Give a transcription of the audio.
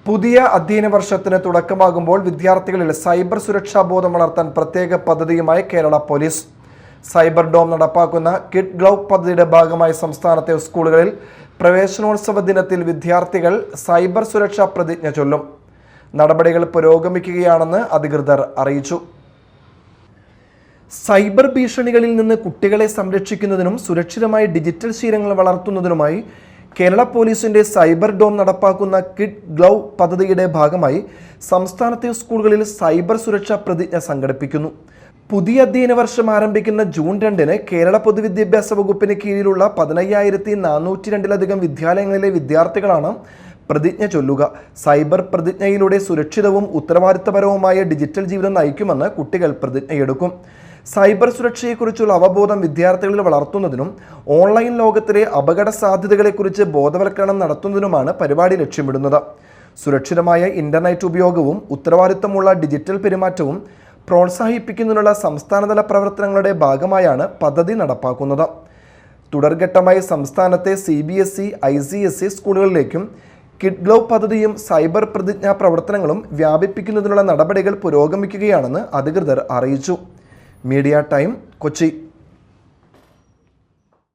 പുതിയ അധ്യയന വർഷത്തിന് തുടക്കമാകുമ്പോൾ വിദ്യാർത്ഥികളിൽ സൈബർ സുരക്ഷാ ബോധം വളർത്താൻ പ്രത്യേക പദ്ധതിയുമായി കേരള പോലീസ്. സൈബർ ഡോം നടപ്പാക്കുന്ന കിഡ് ഗ്ലൗ പദ്ധതിയുടെ ഭാഗമായി സംസ്ഥാനത്തെ സ്കൂളുകളിൽ പ്രവേശനോത്സവ ദിനത്തിൽ വിദ്യാർത്ഥികൾ സൈബർ സുരക്ഷാ പ്രതിജ്ഞ ചൊല്ലും. നടപടികൾ പുരോഗമിക്കുകയാണെന്ന് അധികൃതർ അറിയിച്ചു. സൈബർ ഭീഷണികളിൽ നിന്ന് കുട്ടികളെ സംരക്ഷിക്കുന്നതിനും സുരക്ഷിതമായ ഡിജിറ്റൽ ശീലങ്ങൾ വളർത്തുന്നതിനുമായി കേരള പോലീസിന്റെ സൈബർ ഡോം നടപ്പാക്കുന്ന കിഡ് ഗ്ലൗ പദ്ധതിയുടെ ഭാഗമായി സംസ്ഥാനത്തെ സ്കൂളുകളിൽ സൈബർ സുരക്ഷാ പ്രതിജ്ഞ സംഘടിപ്പിക്കുന്നു. പുതിയ അധ്യയന വർഷം ആരംഭിക്കുന്ന ജൂൺ 2-ന് കേരള പൊതുവിദ്യാഭ്യാസ വകുപ്പിന് കീഴിലുള്ള 15,402 വിദ്യാലയങ്ങളിലെ വിദ്യാർത്ഥികളാണ് പ്രതിജ്ഞ ചൊല്ലുക. സൈബർ പ്രതിജ്ഞയിലൂടെ സുരക്ഷിതവും ഉത്തരവാദിത്തപരവുമായ ഡിജിറ്റൽ ജീവിതം നയിക്കുമെന്ന് കുട്ടികൾ പ്രതിജ്ഞയെടുക്കും. സൈബർ സുരക്ഷയെക്കുറിച്ചുള്ള അവബോധം വിദ്യാർത്ഥികളിൽ വളർത്തുന്നതിനും ഓൺലൈൻ ലോകത്തിലെ അപകട സാധ്യതകളെക്കുറിച്ച് ബോധവൽക്കരണം നടത്തുന്നതിനുമാണ് പരിപാടി ലക്ഷ്യമിടുന്നത്. സുരക്ഷിതമായ ഇന്റർനെറ്റ് ഉപയോഗവും ഉത്തരവാദിത്തമുള്ള ഡിജിറ്റൽ പെരുമാറ്റവും പ്രോത്സാഹിപ്പിക്കുന്നതിനുള്ള സംസ്ഥാനതല പ്രവർത്തനങ്ങളുടെ ഭാഗമായാണ് പദ്ധതി നടപ്പാക്കുന്നത്. തുടർഘട്ടമായി സംസ്ഥാനത്തെ CBSE, ICSE സ്കൂളുകളിലേക്കും കിഡ് ഗ്ലൗ പദ്ധതിയും സൈബർ പ്രതിജ്ഞാ പ്രവർത്തനങ്ങളും വ്യാപിപ്പിക്കുന്നതിനുള്ള നടപടികൾ പുരോഗമിക്കുകയാണെന്ന് അധികൃതർ അറിയിച്ചു. Media time, Kochi.